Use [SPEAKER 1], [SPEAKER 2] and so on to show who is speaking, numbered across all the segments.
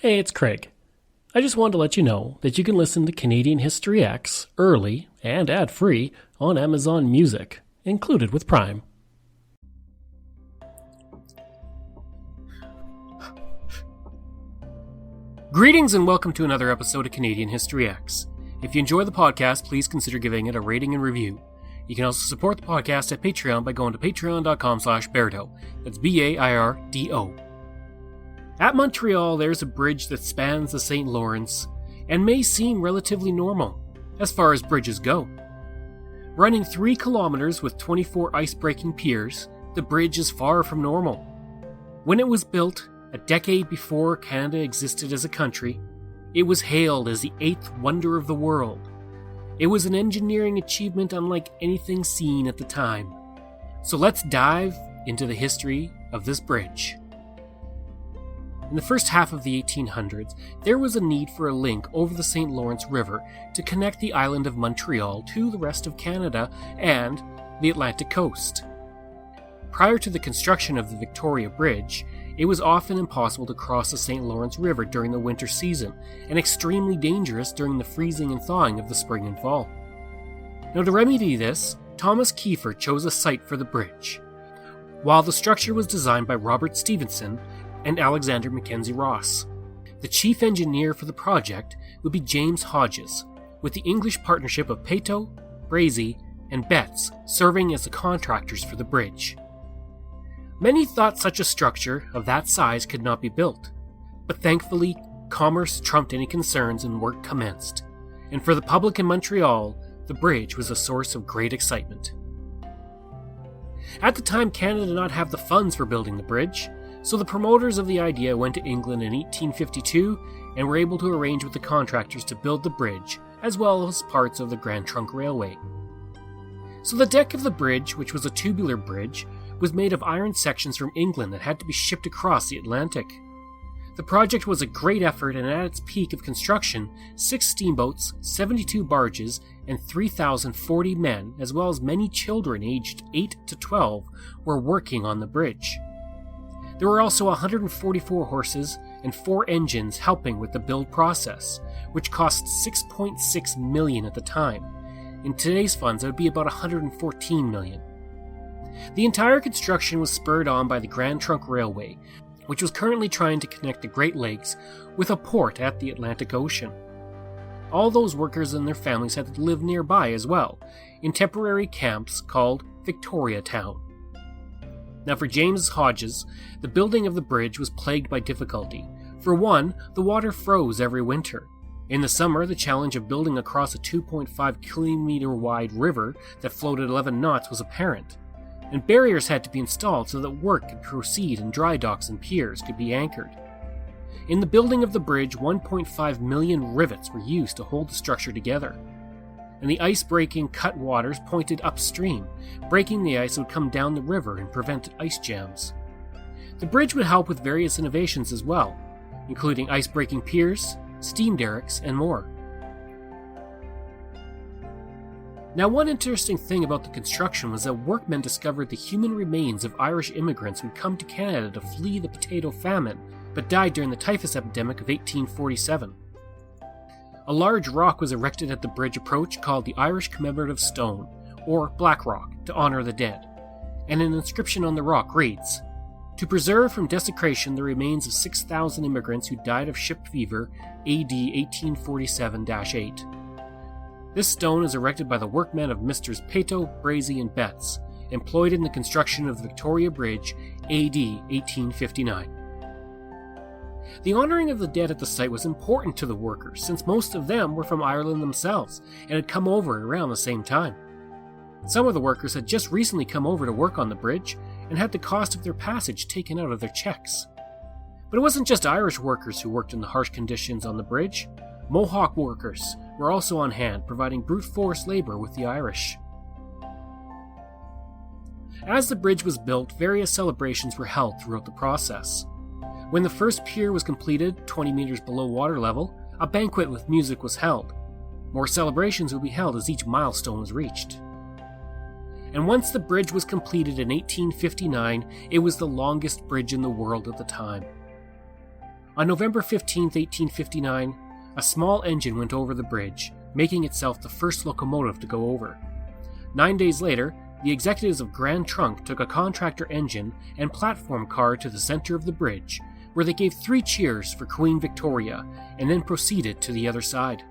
[SPEAKER 1] Hey, it's Craig. I just wanted to let you know that you can listen to Canadian History X early and ad-free on Amazon Music, included with Prime. Greetings and welcome to another episode of Canadian History X. If you enjoy the podcast, please consider giving it a rating and review. You can also support the podcast at Patreon by going to patreon.com/Bairdo. That's Bairdo. At Montreal, there's a bridge that spans the St. Lawrence and may seem relatively normal, as far as bridges go. Running 3 kilometers with 24 ice-breaking piers, the bridge is far from normal. When it was built, a decade before Canada existed as a country, it was hailed as the 8th wonder of the world. It was an engineering achievement unlike anything seen at the time. So let's dive into the history of this bridge. In the first half of the 1800s, there was a need for a link over the St. Lawrence River to connect the island of Montreal to the rest of Canada and the Atlantic coast. Prior to the construction of the Victoria Bridge, it was often impossible to cross the St. Lawrence River during the winter season, and extremely dangerous during the freezing and thawing of the spring and fall. Now, to remedy this, Thomas Kiefer chose a site for the bridge. While the structure was designed by Robert Stevenson and Alexander Mackenzie Ross, the chief engineer for the project would be James Hodges, with the English partnership of Peyto, Brazy, and Betts serving as the contractors for the bridge. Many thought such a structure of that size could not be built, but thankfully, commerce trumped any concerns and work commenced. And for the public in Montreal, the bridge was a source of great excitement. At the time, Canada did not have the funds for building the bridge, so the promoters of the idea went to England in 1852 and were able to arrange with the contractors to build the bridge, as well as parts of the Grand Trunk Railway. So the deck of the bridge, which was a tubular bridge, was made of iron sections from England that had to be shipped across the Atlantic. The project was a great effort, and at its peak of construction, 6 steamboats, 72 barges, and 3,040 men, as well as many children aged 8 to 12, were working on the bridge. There were also 144 horses and 4 engines helping with the build process, which cost $6.6 million at the time. In today's funds, it would be about $114 million. The entire construction was spurred on by the Grand Trunk Railway, which was currently trying to connect the Great Lakes with a port at the Atlantic Ocean. All those workers and their families had to live nearby as well, in temporary camps called Victoria Town. Now, for James Hodges, the building of the bridge was plagued by difficulty. For one, the water froze every winter. In the summer, the challenge of building across a 2.5 kilometer wide river that flowed at 11 knots was apparent, and barriers had to be installed so that work could proceed and dry docks and piers could be anchored. In the building of the bridge, 1.5 million rivets were used to hold the structure together, and the ice-breaking cutwaters pointed upstream. Breaking the ice would come down the river and prevent ice jams. The bridge would help with various innovations as well, including ice-breaking piers, steam derricks, and more. Now, one interesting thing about the construction was that workmen discovered the human remains of Irish immigrants who'd come to Canada to flee the potato famine, but died during the typhus epidemic of 1847. A large rock was erected at the bridge approach called the Irish Commemorative Stone, or Black Rock, to honor the dead, and an inscription on the rock reads, "To preserve from desecration the remains of 6,000 immigrants who died of ship fever AD 1847-8. This stone is erected by the workmen of Messrs. Peyto, Brazy, and Betts, employed in the construction of the Victoria Bridge AD 1859. The honouring of the dead at the site was important to the workers, since most of them were from Ireland themselves and had come over around the same time. Some of the workers had just recently come over to work on the bridge and had the cost of their passage taken out of their checks. But it wasn't just Irish workers who worked in the harsh conditions on the bridge. Mohawk workers were also on hand, providing brute force labour with the Irish. As the bridge was built, various celebrations were held throughout the process. When the first pier was completed, 20 meters below water level, a banquet with music was held. More celebrations would be held as each milestone was reached. And once the bridge was completed in 1859, it was the longest bridge in the world at the time. On November 15, 1859, a small engine went over the bridge, making itself the first locomotive to go over. 9 days later, the executives of Grand Trunk took a contractor engine and platform car to the center of the bridge, where they gave 3 cheers for Queen Victoria and then proceeded to the other side.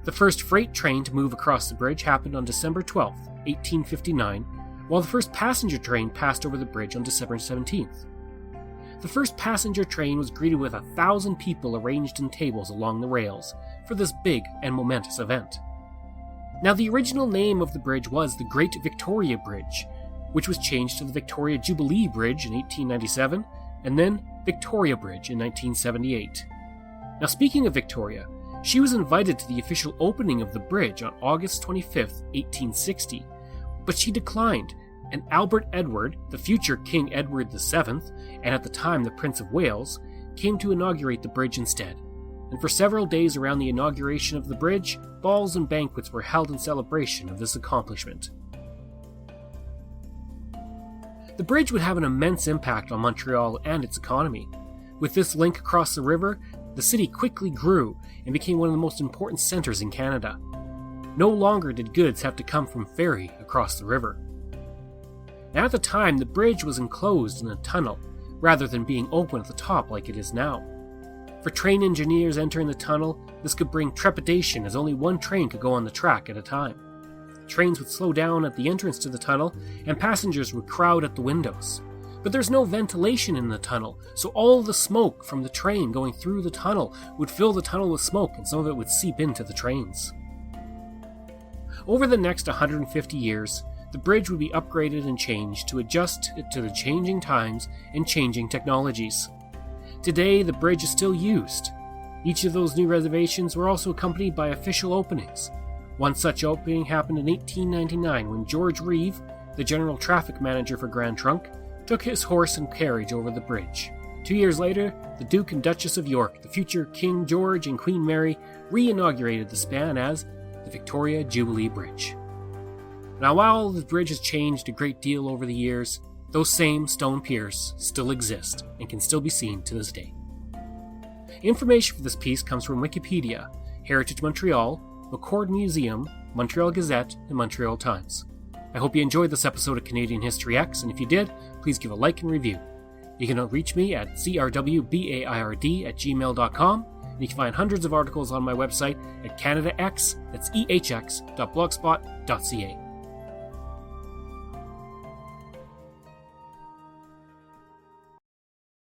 [SPEAKER 1] The first freight train to move across the bridge happened on December 12, 1859, while the first passenger train passed over the bridge on December 17th. The first passenger train was greeted with 1,000 people arranged in tables along the rails for this big and momentous event. Now, the original name of the bridge was the Great Victoria Bridge, which was changed to the Victoria Jubilee Bridge in 1897, and then Victoria Bridge in 1978. Now, speaking of Victoria, she was invited to the official opening of the bridge on August 25, 1860, but she declined, and Albert Edward, the future King Edward VII, and at the time the Prince of Wales, came to inaugurate the bridge instead. And for several days around the inauguration of the bridge, balls and banquets were held in celebration of this accomplishment. The bridge would have an immense impact on Montreal and its economy. With this link across the river, the city quickly grew and became one of the most important centers in Canada. No longer did goods have to come from ferry across the river. Now, at the time, the bridge was enclosed in a tunnel, rather than being open at the top like it is now. For train engineers entering the tunnel, this could bring trepidation as only one train could go on the track at a time. Trains would slow down at the entrance to the tunnel, and passengers would crowd at the windows. But there's no ventilation in the tunnel, so all the smoke from the train going through the tunnel would fill the tunnel with smoke, and some of it would seep into the trains. Over the next 150 years, the bridge would be upgraded and changed to adjust to the changing times and changing technologies. Today, the bridge is still used. Each of those new renovations were also accompanied by official openings. One such opening happened in 1899 when George Reeve, the general traffic manager for Grand Trunk, took his horse and carriage over the bridge. 2 years later, the Duke and Duchess of York, the future King George and Queen Mary, re-inaugurated the span as the Victoria Jubilee Bridge. Now, while the bridge has changed a great deal over the years, those same stone piers still exist and can still be seen to this day. Information for this piece comes from Wikipedia, Heritage Montreal, McCord Museum, Montreal Gazette, and Montreal Times. I hope you enjoyed this episode of Canadian History X, and if you did, please give a like and review. You can reach me at crwbaird@gmail.com, and you can find hundreds of articles on my website at CanadaX, that's ehx.blogspot.ca.